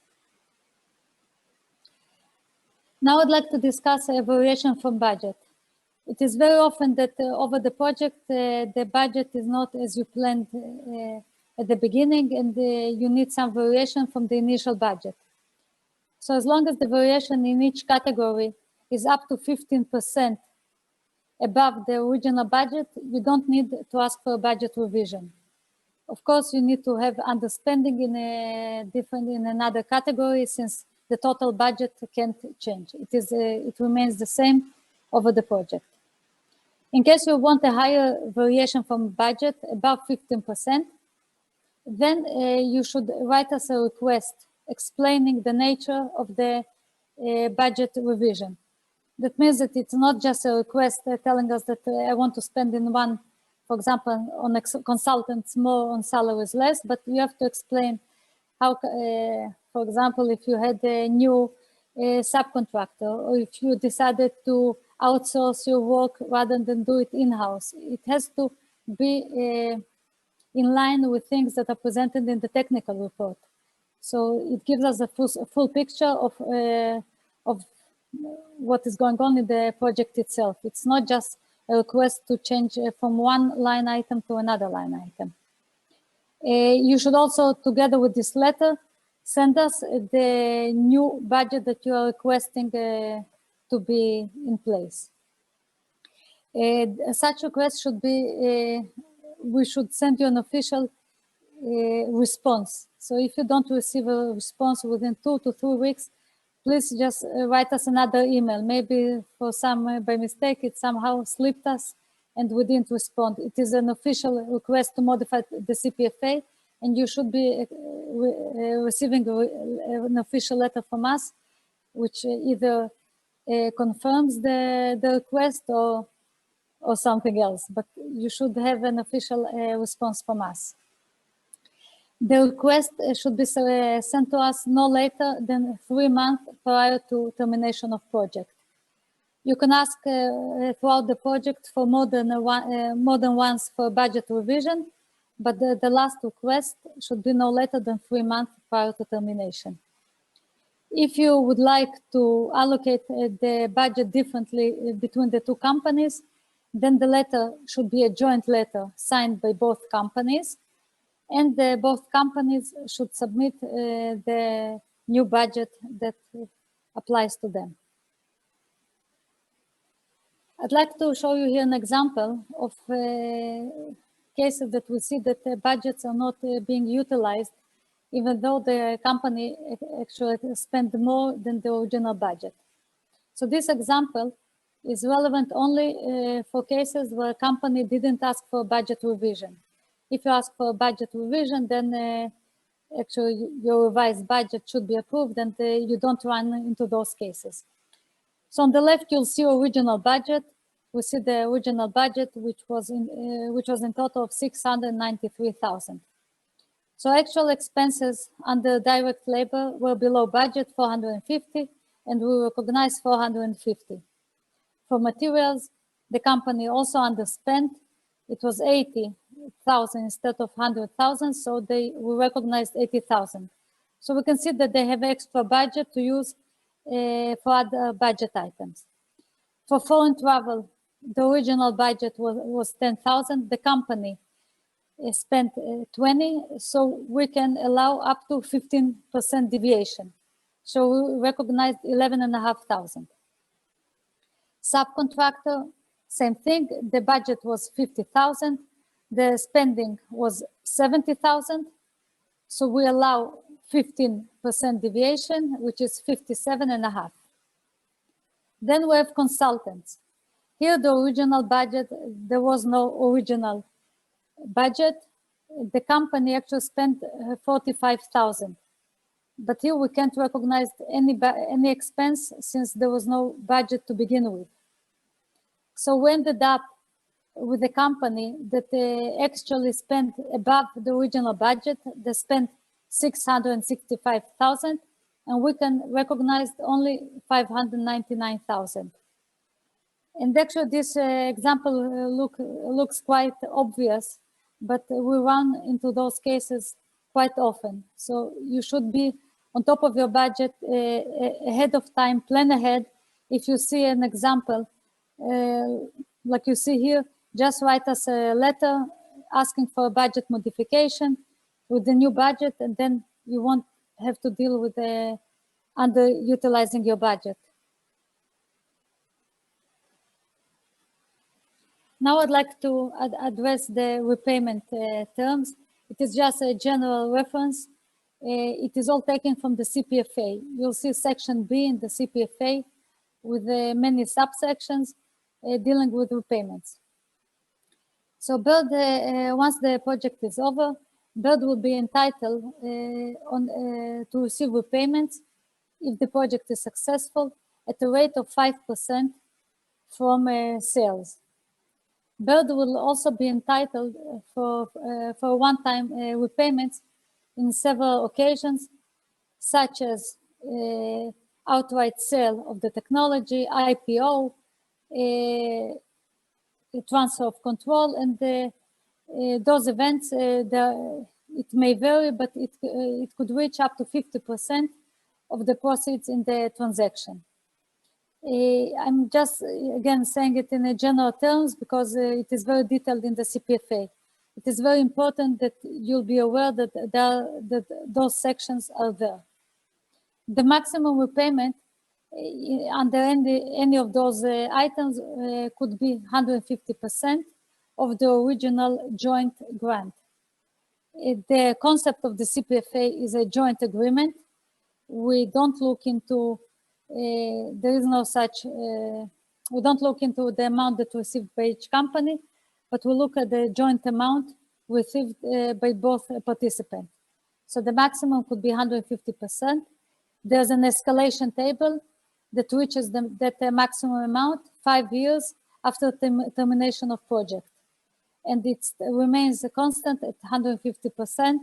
Now I'd like to discuss a variation from budget. It is very often that over the project, the budget is not as you planned at the beginning, and you need some variation from the initial budget. So as long as the variation in each category is up to 15% above the original budget, you don't need to ask for a budget revision. Of course, you need to have underspending in another category, since the total budget can't change. It remains the same over the project. In case you want a higher variation from budget, above 15%, then you should write us a request explaining the nature of the budget revision. That means that it's not just a request telling us that I want to spend in one, for example, on consultants more, on salaries less, but you have to explain how, for example, if you had a new subcontractor, or if you decided to outsource your work rather than do it in-house, it has to be in line with things that are presented in the technical report. So it gives us a full picture of what is going on in the project itself. It's not just a request to change from one line item to another line item. You should also, together with this letter, send us the new budget that you are requesting to be in place. Such request should be, we should send you an official response. So if you don't receive a response within 2 to 3 weeks, please just write us another email. Maybe for some, by mistake, it somehow slipped us and we didn't respond. It is an official request to modify the CPFA, and you should be receiving an official letter from us, which either confirms the request or something else, but you should have an official response from us. The request should be sent to us no later than 3 months prior to termination of project. You can ask throughout the project for more than once for budget revision, but the last request should be no later than 3 months prior to termination. If you would like to allocate the budget differently between the two companies, then the letter should be a joint letter signed by both companies, and both companies should submit the new budget that applies to them. I'd like to show you here an example of cases that we see that the budgets are not being utilized, even though the company actually spent more than the original budget. So this example is relevant only for cases where a company didn't ask for a budget revision. If you ask for a budget revision, then actually your revised budget should be approved, and you don't run into those cases. So on the left, you'll see original budget. We see the original budget, which was in total of 693,000. So actual expenses under direct labor were below budget, 450, and we recognized 450. For materials, the company also underspent. It was 80,000 instead of 100,000, so we recognized 80,000. So we can see that they have extra budget to use for other budget items. For foreign travel, the original budget was 10,000. The company spent 20, so we can allow up to 15% deviation. So we recognized 11,500. Subcontractor, same thing. The budget was 50,000. The spending was 70,000. So we allow 15% deviation, which is 57,500. Then we have consultants. Here, the original budget, there was no original budget. The company actually spent 45,000. But here we can't recognize any expense since there was no budget to begin with. So we ended up with a company that actually spent above the original budget. They spent 665,000, and we can recognize only 599,000. And actually this example looks quite obvious, but we run into those cases quite often. So you should be on top of your budget ahead of time, plan ahead. If you see an example, like you see here, just write us a letter asking for a budget modification with the new budget, and then you won't have to deal with underutilizing your budget. Now I'd like to address the repayment terms. It is just a general reference. It is all taken from the CPFA. You'll see section B in the CPFA with many subsections dealing with repayments. So once the project is over, Bird will be entitled to receive repayments if the project is successful at a rate of 5% from sales. Bird will also be entitled for one-time repayments in several occasions, such as outright sale of the technology, IPO, transfer of control, and those events, it may vary, but it could reach up to 50% of the proceeds in the transaction. I'm just, again, saying it in general terms because it is very detailed in the CPFA. It is very important that you'll be aware that, that those sections are there. The maximum repayment under any of those items could be 150% of the original joint grant. The concept of the CPFA is a joint agreement. We don't look into, there is no such, we don't look into the amount that received by each company, but we look at the joint amount received by both participants. So the maximum could be 150%. There's an escalation table that reaches that maximum amount 5 years after termination of project. And it remains constant at 150%,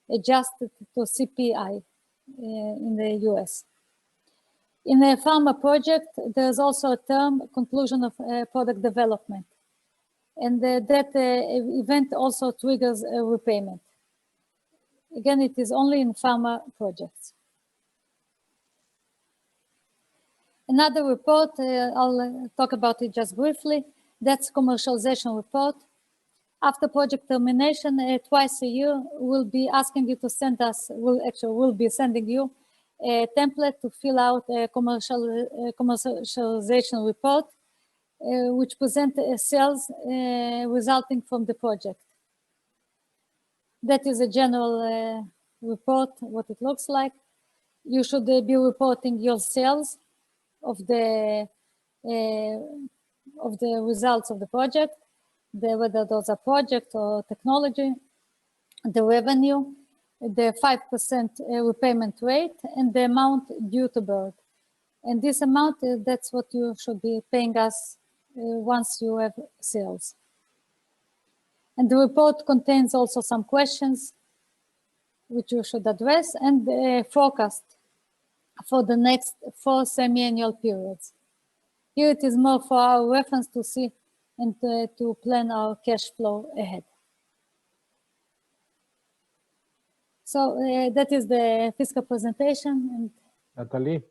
adjusted to CPI in the US. In a pharma project, there's also a term, conclusion of product development. And that event also triggers a repayment. Again, it is only in pharma projects. Another report, I'll talk about it just briefly. That's commercialization report. After project termination, twice a year, we'll be asking you to send us, we'll be sending you a template to fill out a commercialization report, which present sales resulting from the project. That is a general report, what it looks like. You should be reporting your sales of the results of the project, whether those are project or technology, the revenue, the 5% repayment rate, and the amount due to Bird. And this amount, that's what you should be paying us once you have sales. And the report contains also some questions which you should address, and the forecast for the next 4 semi-annual periods. Here it is more for our reference to see and to plan our cash flow ahead. So that is the fiscal presentation. And Natalie?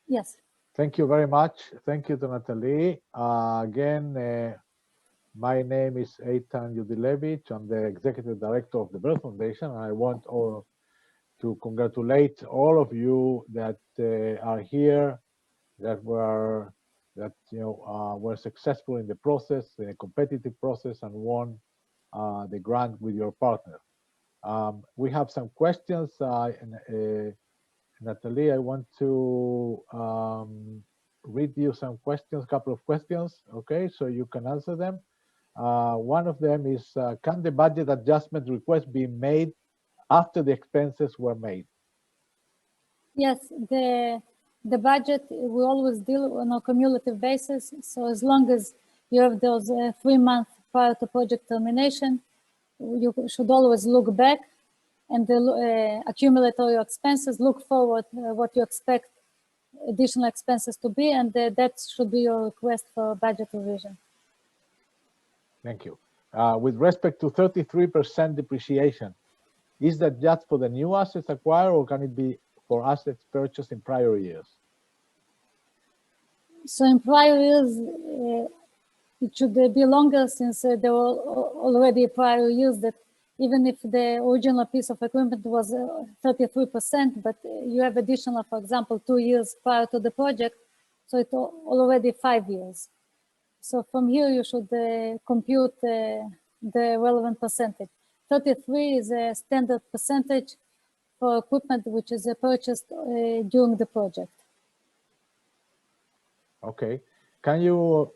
Yes. Thank you very much. Thank you to Natalie. Again, my name is Eitan Yudilevich. I'm the Executive Director of the Birth Foundation. I want to congratulate all of you that are here, that were successful in the process, in a competitive process, and won the grant with your partner. We have some questions. Natalie, I want to read you some questions, a couple of questions, okay, so you can answer them. One of them is, can the budget adjustment request be made after the expenses were made? Yes, the budget, we always deal on a cumulative basis. So as long as you have those 3 months prior to project termination, you should always look back and accumulate all your expenses, look forward what you expect additional expenses to be, and that should be your request for budget revision. Thank you. With respect to 33% depreciation, is that just for the new assets acquired, or can it be for assets purchased in prior years? So in prior years, it should be longer, since there were already prior years that even if the original piece of equipment was 33%, but you have additional, for example, 2 years prior to the project, so it's already 5 years. So from here, you should compute the relevant percentage. 33 is a standard percentage for equipment which is purchased during the project. Okay. Can you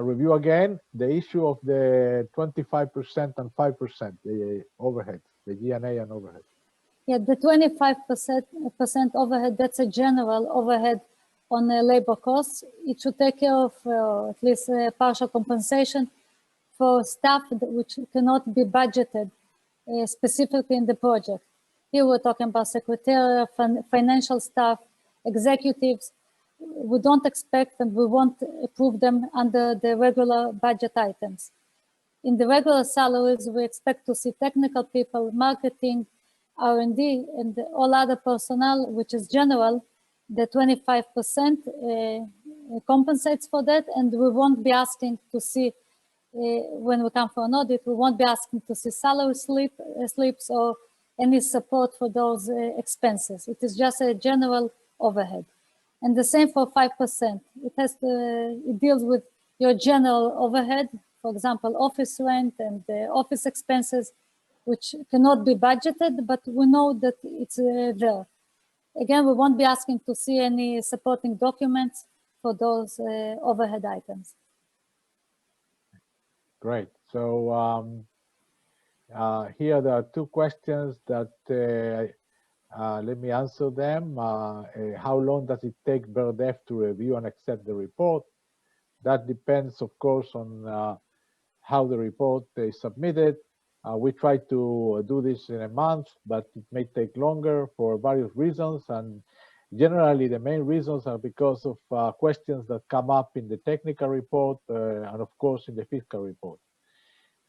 review again the issue of the 25% and 5%, the overhead, the G&A and overhead. Yeah, the 25% overhead, that's a general overhead on labor costs. It should take care of at least partial compensation for staff which cannot be budgeted specifically in the project. Here we're talking about secretarial, financial staff, executives. We don't expect and we won't approve them under the regular budget items. In the regular salaries, we expect to see technical people, marketing, R&D, and all other personnel, which is general. The 25% compensates for that, and we won't be asking to see, when we come for an audit, we won't be asking to see salary slips or any support for those expenses. It is just a general overhead. And the same for 5%. It deals with your general overhead, for example, office rent and office expenses, which cannot be budgeted, but we know that it's there. Again, we won't be asking to see any supporting documents for those overhead items. Great. So here there are two questions that let me answer them. How long does it take Berthef to review and accept the report? That depends, of course, on how the report is submitted. We try to do this in a month, but it may take longer for various reasons. And generally, the main reasons are because of questions that come up in the technical report and, of course, in the fiscal report.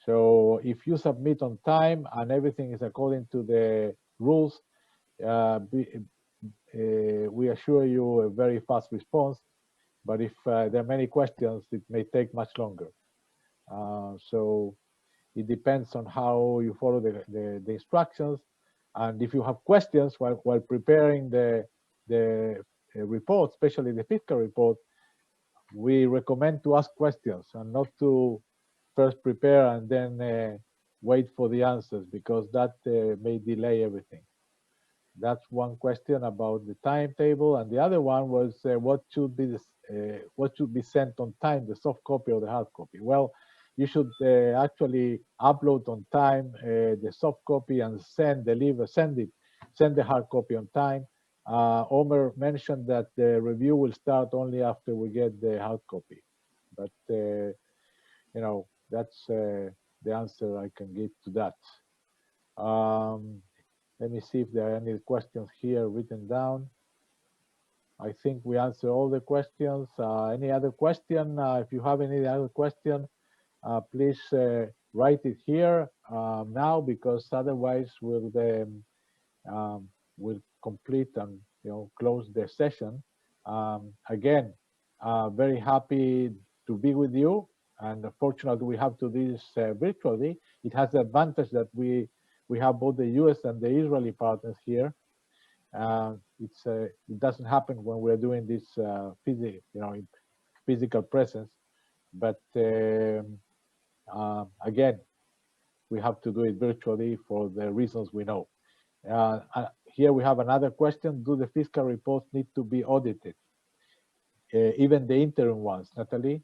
So if you submit on time and everything is according to the rules, we assure you a very fast response. But if there are many questions, it may take much longer. So it depends on how you follow the instructions. And if you have questions while preparing the report, especially the fiscal report, we recommend to ask questions and not to first prepare and then wait for the answers, because that may delay everything. That's one question about the timetable, and the other one was what should be sent on time, the soft copy or the hard copy. Well, you should actually upload on time the soft copy and send the hard copy on time. Omer mentioned that the review will start only after we get the hard copy, but you know, that's the answer I can give to that. Let me see if there are any questions here written down. I think we answered all the questions. Any other question? If you have any other question, please write it here now, because otherwise we'll complete and close the session. Again, very happy to be with you, and fortunately we have to do this virtually. It has the advantage that we have both the US and the Israeli partners here. It doesn't happen when we're doing this in physical presence, but again, we have to do it virtually for the reasons we know. Here we have another question: do the fiscal reports need to be audited, even the interim ones? Natalie?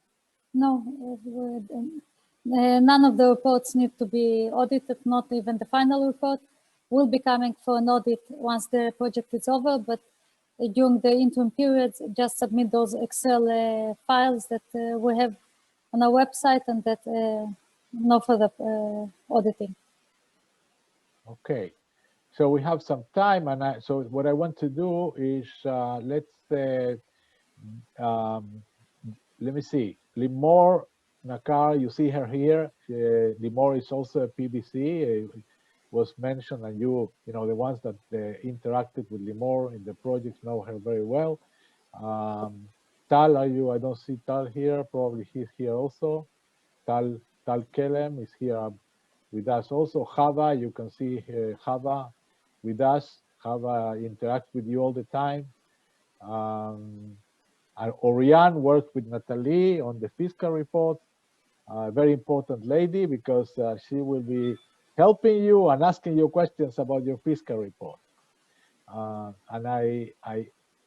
No, none of the reports need to be audited, not even the final report. Will be coming for an audit once the project is over, but during the interim periods, just submit those Excel files that we have on our website, and that no further auditing. Okay, so we have some time, and so what I want to do is let me see. Limor Nakar, you see her here. Limor is also a Pbc. Was mentioned, and you know, the ones that interacted with Limor in the projects know her very well. Tal, I don't see Tal here. Probably he's here also. Tal Kelem is here with us also. Chava, you can see Chava with us. Chava interacts with you all the time. And Oriane worked with Natalie on the fiscal report. A very important lady, because she will be helping you and asking you questions about your fiscal report. And I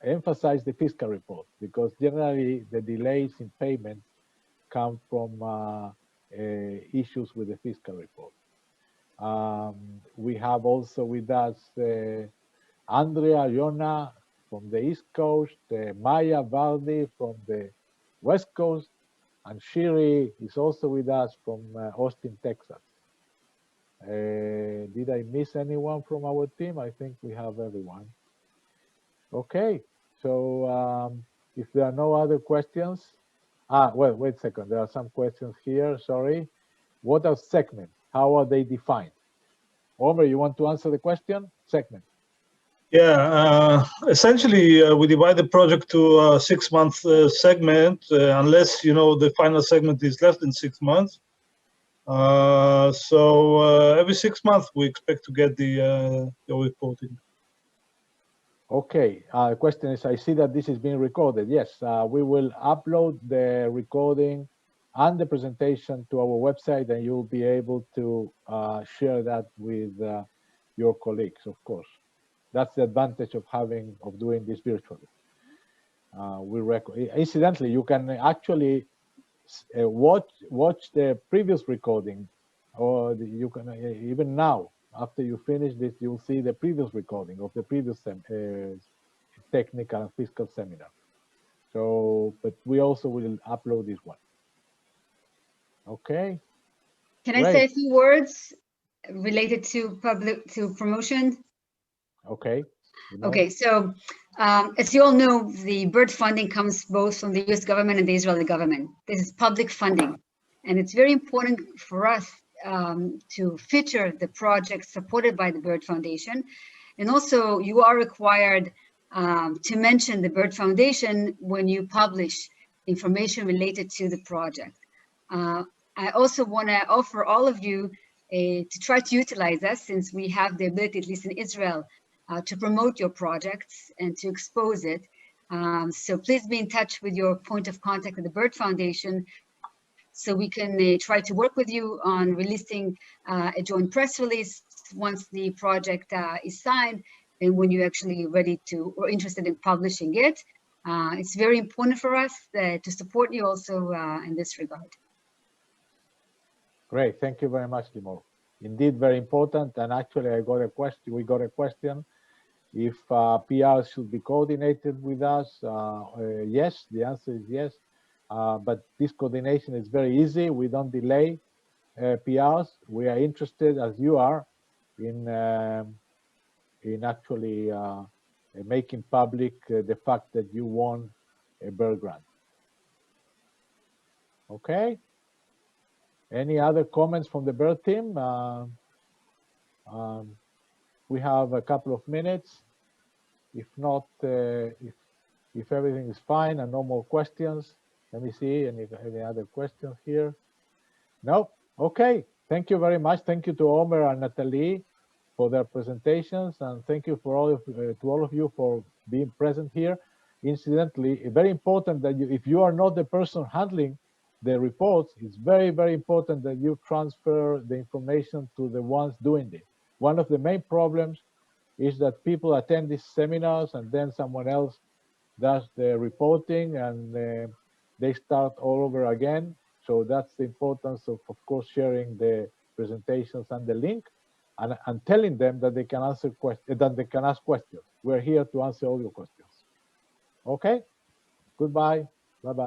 emphasize the fiscal report, because generally the delays in payments come from issues with the fiscal report. We have also with us Andrea Yona from the East Coast, Maya Valdi from the West Coast, and Shiri is also with us from Austin, Texas. Did I miss anyone from our team? I think we have everyone. Okay, so if there are no other questions, well, wait a second. There are some questions here, sorry. What are segments? How are they defined? Omer, you want to answer the question? Segment. Yeah, essentially, we divide the project to a 6-month segment, unless, you know, the final segment is less than 6 months. So every 6 months, we expect to get the reporting. Okay, the question is, I see that this is being recorded. Yes, we will upload the recording and the presentation to our website, and you'll be able to share that with your colleagues, of course. That's the advantage of doing this virtually. Incidentally, you can actually watch the previous recording, or you can even now, after you finish this, you'll see the previous recording of the previous technical and fiscal seminar. So, but we also will upload this one. Okay. Can I say a few words related to promotion? Okay. Okay, so as you all know, the BERT funding comes both from the US government and the Israeli government. This is public funding, and it's very important for us to feature the projects supported by the BERT Foundation. And also, you are required to mention the BERT Foundation when you publish information related to the project. I also want to offer all of you to try to utilize us, since we have the ability, at least in Israel, to promote your projects and to expose it. So please be in touch with your point of contact with the BERT Foundation, so we can try to work with you on releasing a joint press release once the project is signed, and when you're actually ready to or interested in publishing it. It's very important for us to support you also in this regard. Great, thank you very much, Limor. Indeed, very important. And actually, I got a question. We got a question if PR should be coordinated with us. Yes, the answer is yes. But this coordination is very easy. We don't delay PRs. We are interested, as you are, in actually making public the fact that you won a BERT grant. Okay. Any other comments from the BERT team? We have a couple of minutes. If not, if everything is fine and no more questions, let me see any other questions here. No? Okay. Thank you very much. Thank you to Omer and Natalie for their presentations, and thank you for all of you for being present here. Incidentally, very important that if you are not the person handling the reports, it's very, very important that you transfer the information to the ones doing it. One of the main problems is that people attend these seminars and then someone else does the reporting and they start all over again. So that's the importance of course, sharing the presentations and the link and telling them that they can answer questions, that they can ask questions. We're here to answer all your questions. Okay, goodbye, bye-bye.